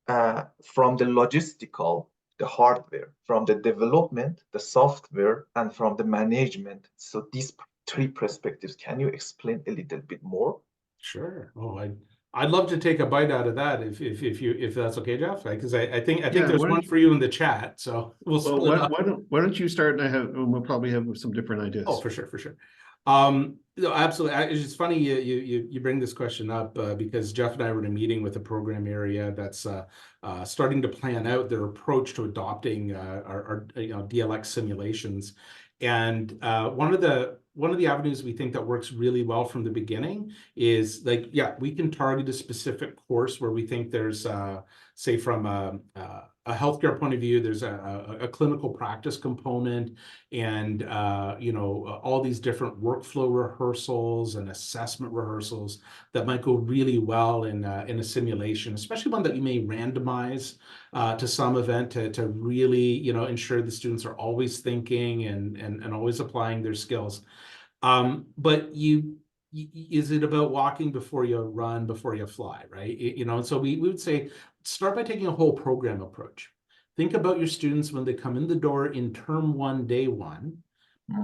from the logistical, the hardware, from the development, the software, and from the management. So these three perspectives, can you explain a little bit more? Sure. Oh, I'd love to take a bite out of that if that's okay, Jeff. Because I think there's one for you in the chat. So we'll split up. Why don't you start, and we'll probably have some different ideas. Oh, for sure. No, absolutely. It's funny you bring this question up because Jeff and I were in a meeting with a program area that's starting to plan out their approach to adopting our DLX simulations. And one of the avenues we think that works really well from the beginning is like, yeah, we can target a specific course where we think there's say from a healthcare point of view, there's a clinical practice component and all these different workflow rehearsals and assessment rehearsals that might go really well in a simulation, especially one that you may randomize to some event to really ensure the students are always thinking and always applying their skills. But is it about walking before you run, before you fly, right? And so we would say, start by taking a whole program approach. Think about your students when they come in the door in term 1, day 1,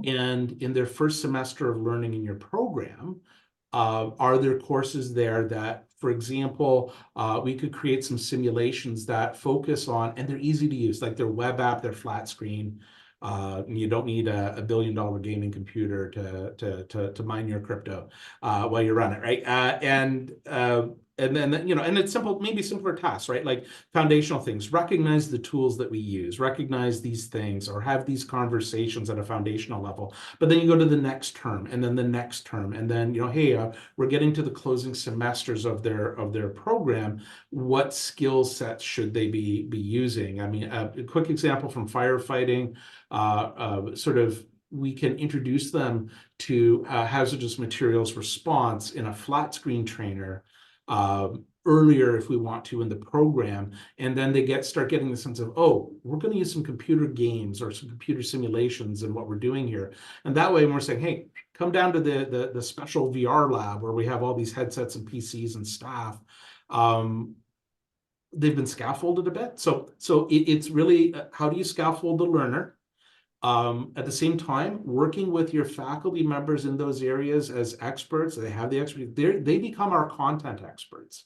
and in their first semester of learning in your program. Are there courses there that, for example, we could create some simulations that focus on, and they're easy to use, like their web app, their flat screen. You don't need a $1 billion gaming computer to mine your crypto while you run it, right? And then and it's simple, maybe simpler tasks, right? Like foundational things. Recognize the tools that we use. Recognize these things, or have these conversations at a foundational level. But then you go to the next term, and then the next term, and then hey, we're getting to the closing semesters of their program. What skill sets should they be using? I mean, a quick example from firefighting. We can introduce them to hazardous materials response in a flat screen trainer earlier if we want to in the program, and then they start getting the sense of, oh, we're going to use some computer games or some computer simulations in what we're doing here. And that way, when we're saying, hey, come down to the special VR lab where we have all these headsets and PCs and staff, they've been scaffolded a bit. So it's really how do you scaffold the learner? At the same time, working with your faculty members in those areas as experts, they have the expertise, they become our content experts,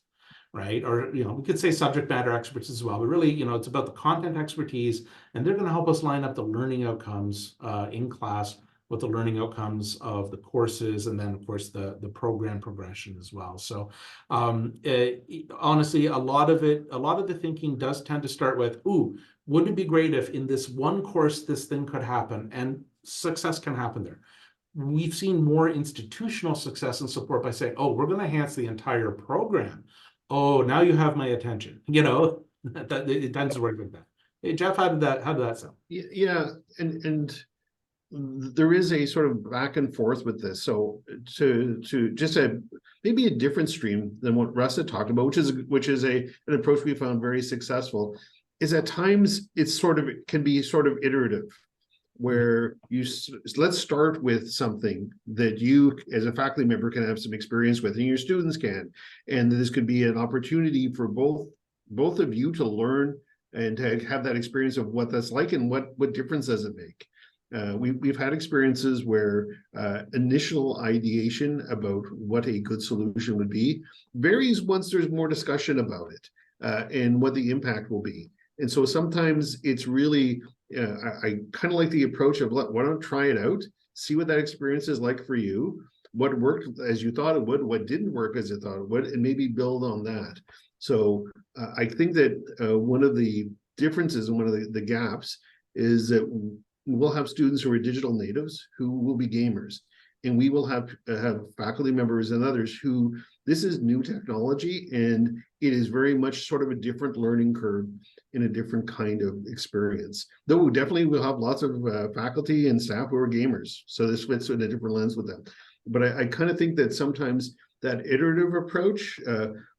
right? Or, we could say subject matter experts as well, but really, it's about the content expertise, and they're going to help us line up the learning outcomes in class with the learning outcomes of the courses, and then of course the program progression as well. So honestly, a lot of the thinking does tend to start with, ooh, wouldn't it be great if in this one course this thing could happen, and success can happen there. We've seen more institutional success and support by saying, oh, we're going to enhance the entire program. Oh, now you have my attention. It tends to work like that. Hey, Jeff, how did that sound? Yeah, and there is a sort of back and forth with this. So to just maybe a different stream than what Russ had talked about, which is an approach we found very successful, is at times it can be sort of iterative, where let's start with something that you as a faculty member can have some experience with, and your students can, and this could be an opportunity for both of you to learn and to have that experience of what that's like and what difference does it make. We've had experiences where initial ideation about what a good solution would be varies once there's more discussion about it and what the impact will be. And so sometimes it's really, I kind of like the approach of why don't try it out, see what that experience is like for you, what worked as you thought it would, what didn't work as you thought it would, and maybe build on that. So I think that one of the differences and one of the gaps is that we'll have students who are digital natives who will be gamers, and we will have faculty members and others who this is new technology, and it is very much sort of a different learning curve in a different kind of experience. Though we definitely will have lots of faculty and staff who are gamers, so this fits in a different lens with them. But I kind of think that sometimes that iterative approach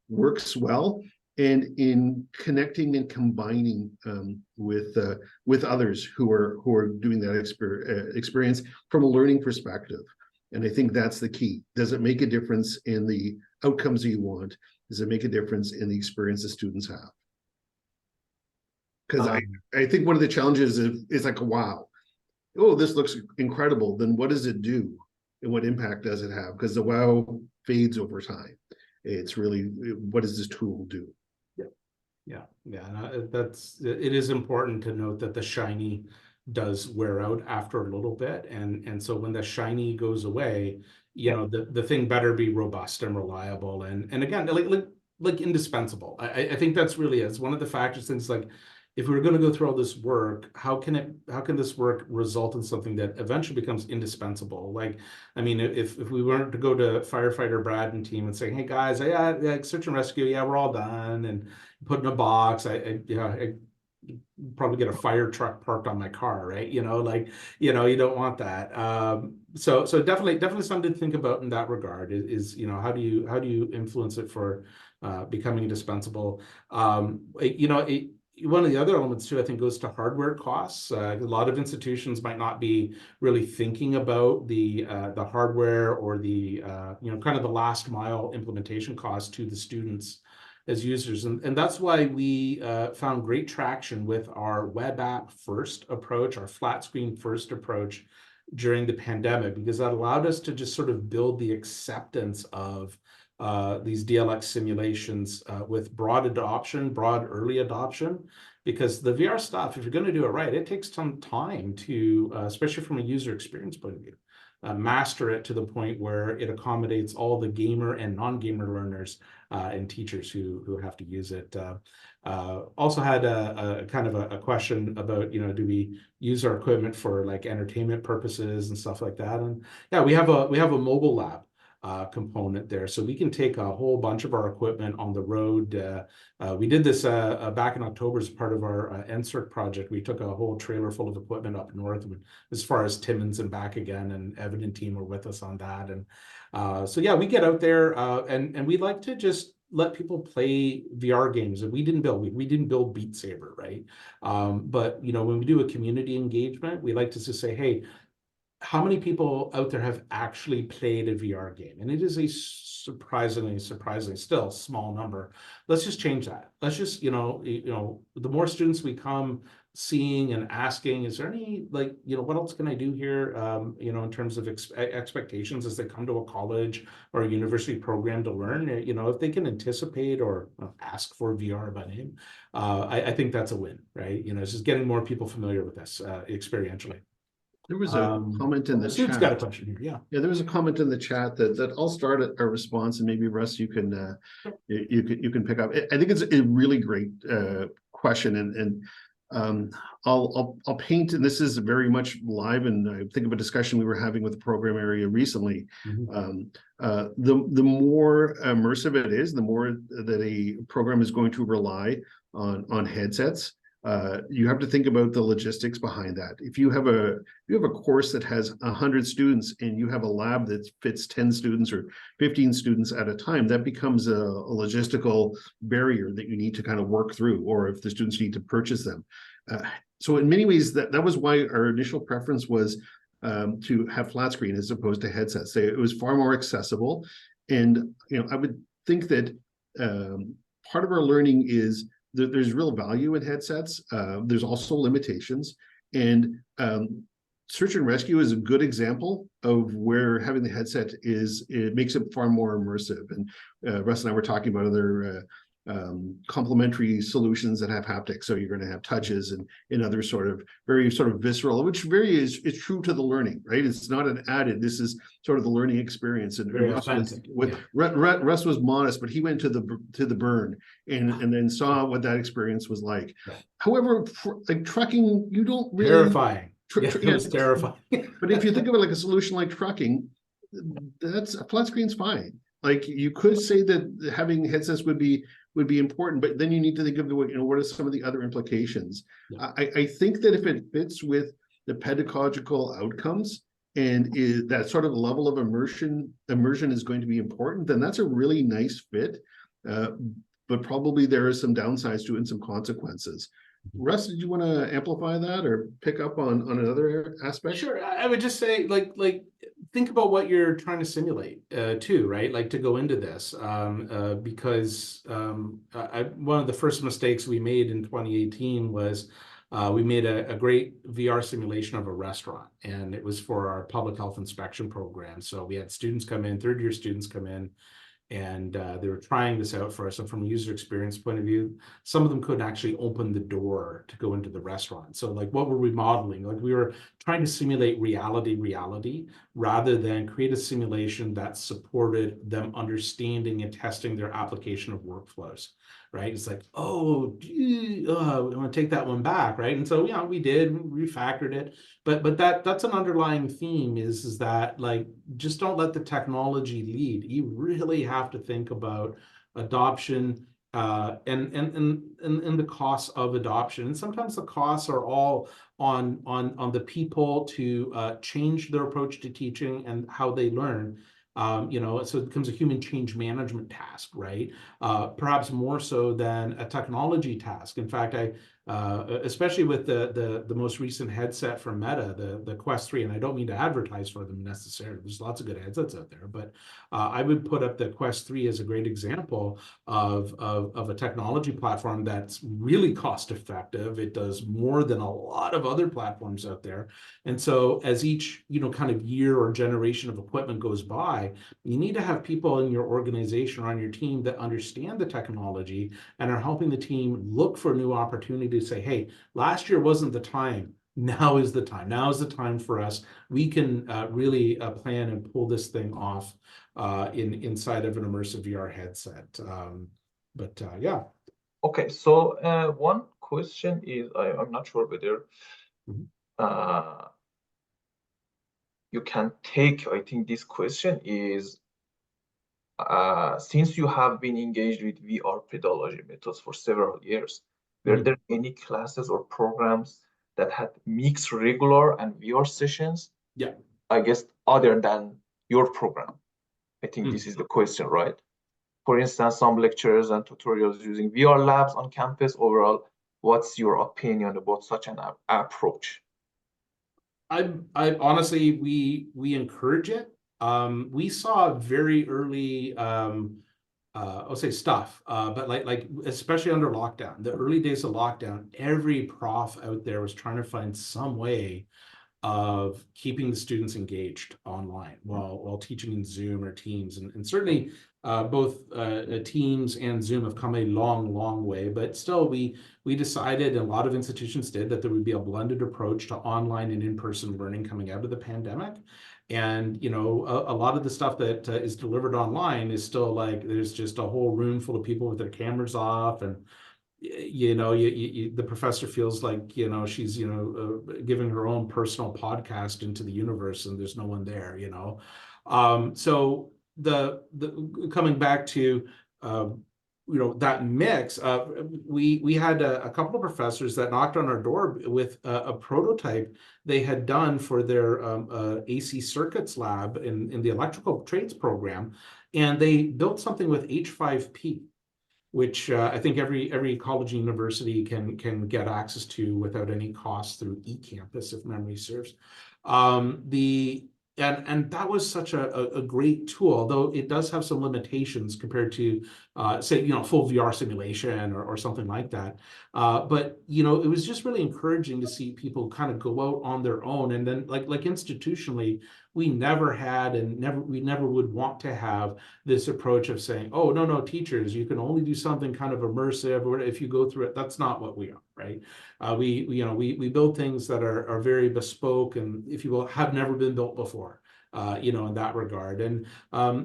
works well, and in connecting and combining with others who are doing that experience from a learning perspective. And I think that's the key. Does it make a difference in the outcomes that you want? Does it make a difference in the experience the students have? Because I think one of the challenges is like, wow, oh, this looks incredible. Then what does it do? And what impact does it have? Because the wow fades over time. It's really, what does this tool do? Yeah. And it is important to note that the shiny does wear out after a little bit, and so when the shiny goes away, you know, the thing better be robust and reliable, and again, like indispensable. I think that's really it's one of the factors. Things like, if we were going to go through all this work, how can this work result in something that eventually becomes indispensable? Like, I mean, if we weren't to go to firefighter Brad and team and say, hey guys, yeah, search and rescue, yeah, we're all done, and put in a box, I probably get a fire truck parked on my car, right? You know, like, you know, you don't want that. So definitely something to think about in that regard is you know, how do you influence it for becoming indispensable? You know, one of the other elements too, I think, goes to hardware costs. A lot of institutions might not be really thinking about the hardware or the you know, kind of the last mile implementation cost to the students as users, and that's why we found great traction with our web app first approach, our flat screen first approach during the pandemic, because that allowed us to just sort of build the acceptance of these DLX simulations with broad early adoption, because the VR stuff, if you're going to do it right, it takes some time to, especially from a user experience point of view, master it to the point where it accommodates all the gamer and non-gamer learners and teachers who have to use it. Also had a kind of a question about, you know, do we use our equipment for like entertainment purposes and stuff like that? And yeah, we have a mobile lab component there, so we can take a whole bunch of our equipment on the road. We did this back in October as part of our NSERC project. We took a whole trailer full of equipment up north, as far as Timmins and back again, and Evan and team were with us on that. And so yeah, we get out there and we like to just let people play VR games. And we didn't build Beat Saber, right? But you know, when we do a community engagement, we like to just say, hey, how many people out there have actually played a VR game? And it is a surprisingly still small number. Let's just change that. Let's just, you know, the more students we come seeing and asking, is there any, like, you know, what else can I do here? You know, in terms of expectations as they come to a college or a university program to learn, you know, if they can anticipate or ask for VR by name, I think that's a win, right? You know, it's just getting more people familiar with this experientially. There was a comment in the chat. Got a question here. Yeah, there was a comment in the chat that I'll start a response, and maybe Russ, you can pick up. I think it's a really great question, and I'll paint, and this is very much live, and I think of a discussion we were having with the program area recently. The more immersive it is, the more that a program is going to rely on headsets. You have to think about the logistics behind that. If you have a course that has 100 students and you have a lab that fits 10 students or 15 students at a time, that becomes a logistical barrier that you need to kind of work through, or if the students need to purchase them. So in many ways, that was why our initial preference was to have flat screen as opposed to headsets. It was far more accessible. And you know, I would think that part of our learning is there's real value in headsets. There's also limitations, and search and rescue is a good example of where having the headset it makes it far more immersive. And Russ and I were talking about other complementary solutions that have haptics. So you're going to have touches and other sort of very sort of visceral, which is true to the learning, right? It's not an added. This is sort of the learning experience. And Very Russ was authentic, Russ was modest, but he went to the burn and then saw what that experience was like. Yeah. However, like trucking, you don't really Terrifying. It yeah, was terrifying. but if you think of it like a solution like trucking, that's a flat screen's fine. Like you could say that having headsets would be important, but then you need to think of what are some of the other implications. Yeah. I think that if it fits with the pedagogical outcomes and that sort of level of immersion is going to be important, then that's a really nice fit. But probably there are some downsides to it and some consequences. Russ, did you want to amplify that or pick up on another aspect? Sure. I would just say, like, think about what you're trying to simulate, too, right? Like to go into this, because one of the first mistakes we made in 2018 was we made a great VR simulation of a restaurant, and it was for our public health inspection program. So we had students come in, third-year students come in, and they were trying this out for us. And from a user experience point of view, some of them couldn't actually open the door to go into the restaurant. So like, what were we modeling? Like we were trying to simulate reality rather than create a simulation that supported them understanding and testing their application of workflows, right? It's like, oh, I want to take that one back, right? And so, yeah, we refactored it. But that's an underlying theme is that, like, just don't let the technology lead. You really have to think about adoption and the costs of adoption. And sometimes the costs are all on the people to change their approach to teaching and how they learn. So it becomes a human change management task, right? Perhaps more so than a technology task. In fact, especially with the most recent headset from Meta, the Quest 3, and I don't mean to advertise for them necessarily. There's lots of good headsets out there, but I would put up the Quest 3 as a great example of a technology platform that's really cost effective. It does more than a lot of other platforms out there. And so as each, kind of year or generation of equipment goes by, you need to have people in your organization or on your team that understand the technology and are helping the team look for new opportunities to say, hey, last year wasn't the time. Now is the time. Now is the time for us. We can really plan and pull this thing off inside of an immersive VR headset. Yeah. Okay, so one question is, I'm not sure whether you can take, I think this question is, since you have been engaged with VR pedagogy methods for several years, were there any classes or programs that had mixed regular and VR sessions? Yeah. I guess other than your program. I think this is the question, right? For instance, some lectures and tutorials using VR labs on campus. Overall, what's your opinion about such an approach? I honestly, we encourage it. We saw very early, I'll say stuff, but like especially under lockdown, the early days of lockdown, every prof out there was trying to find some way of keeping the students engaged online while teaching in Zoom or Teams, and certainly both Teams and Zoom have come a long way, but still we decided, and a lot of institutions did, that there would be a blended approach to online and in-person learning coming out of the pandemic. And a lot of the stuff that is delivered online is still like there's just a whole room full of people with their cameras off, and the professor feels like she's giving her own personal podcast into the universe, and there's no one there. So the coming back to that mix, we had a couple of professors that knocked on our door with a prototype they had done for their AC circuits lab in the electrical trades program, and they built something with H5P, which I think every college and university can get access to without any cost through eCampus, if memory serves. And that was such a great tool, although it does have some limitations compared to, say, full VR simulation or something like that. But it was just really encouraging to see people kind of go out on their own, and then like institutionally, we never had and we never would want to have this approach of saying, oh, no, teachers, you can only do something kind of immersive, or if you go through it. That's not what we are, right? We build things that are very bespoke and, if you will, have never been built before. In that regard. And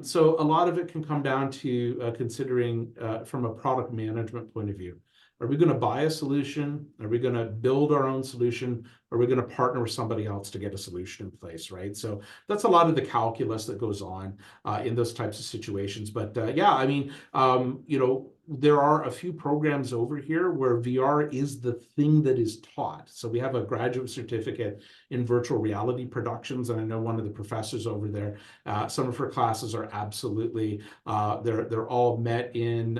so a lot of it can come down to considering from a product management point of view. Are we going to buy a solution? Are we going to build our own solution? Are we going to partner with somebody else to get a solution in place, right? So that's a lot of the calculus that goes on in those types of situations. But yeah, I mean, there are a few programs over here where VR is the thing that is taught. So we have a graduate certificate in virtual reality productions, and I know one of the professors over there, some of her classes are absolutely, they're all met in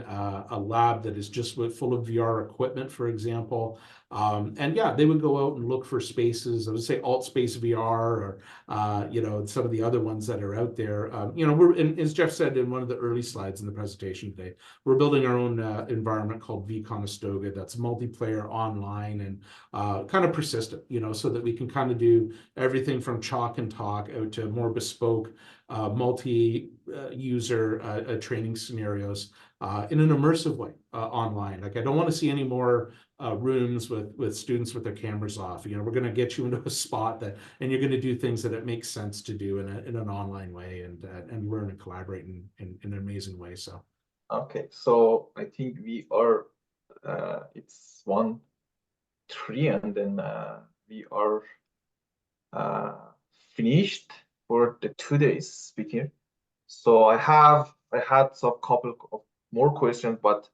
a lab that is just full of VR equipment, for example. And yeah, they would go out and look for spaces, I would say alt space VR, or some of the other ones that are out there. And as Jeff said in one of the early slides in the presentation today, we're building our own environment called Conestoga that's multiplayer, online, and kind of persistent, so that we can kind of do everything from chalk and talk out to more bespoke multi-user training scenarios in an immersive way online. Like, I don't want to see any more rooms with students with their cameras off. We're going to get you into a spot and you're going to do things that it makes sense to do in an online way, and learn and collaborate in an amazing way. So. Okay, so I think we are, it's 1:03, and then we are finished for the today's speaking. So I had some couple of more questions, but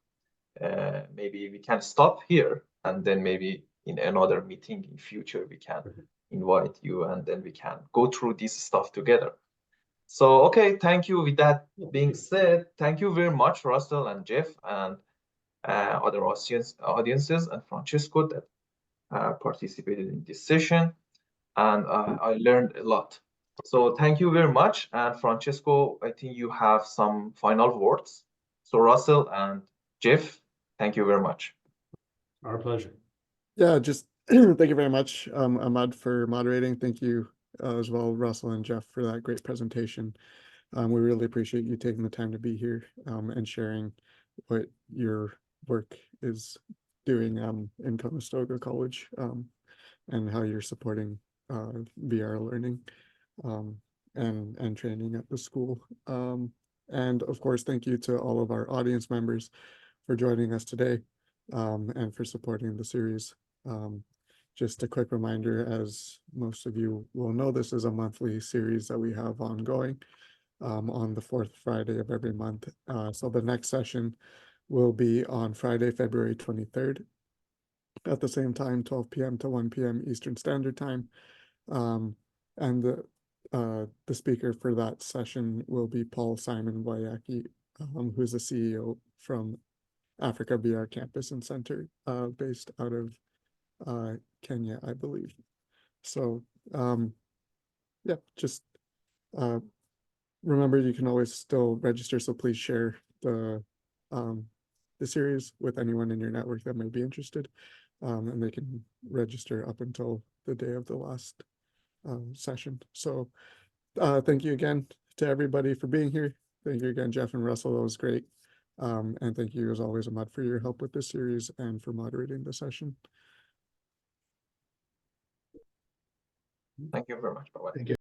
maybe we can stop here, and then maybe in another meeting in future we can invite you, and then we can go through this stuff together. So, okay, thank you. With that being said, thank you very much, Russell and Jeff, and other audiences, and Francesco that participated in this session. And I learned a lot. So thank you very much. And Francesco, I think you have some final words. So Russell and Jeff, thank you very much. Our pleasure. Yeah, just thank you very much, Ahmad, for moderating. Thank you as well, Russell and Jeff, for that great presentation. We really appreciate you taking the time to be here and sharing what your work is doing in Conestoga College, and how you're supporting VR learning and training at the school. And of course, thank you to all of our audience members for joining us today and for supporting the series. Just a quick reminder, as most of you will know, this is a monthly series that we have ongoing on the 4th Friday of every month. So the next session will be on Friday, February 23rd at the same time, 12 p.m. to 1 p.m. Eastern Standard Time. And the speaker for that session will be Paul Simon Wayaki, who's the CEO from Africa VR Campus and Center, based out of Kenya, I believe. So yeah, just remember, you can always still register, so please share the series with anyone in your network that may be interested, and they can register up until the day of the last session. So thank you again to everybody for being here. Thank you again, Jeff and Russell. That was great. And thank you, as always, Ahmad, for your help with this series and for moderating the session. Thank you very much. Bye-bye. Thank you.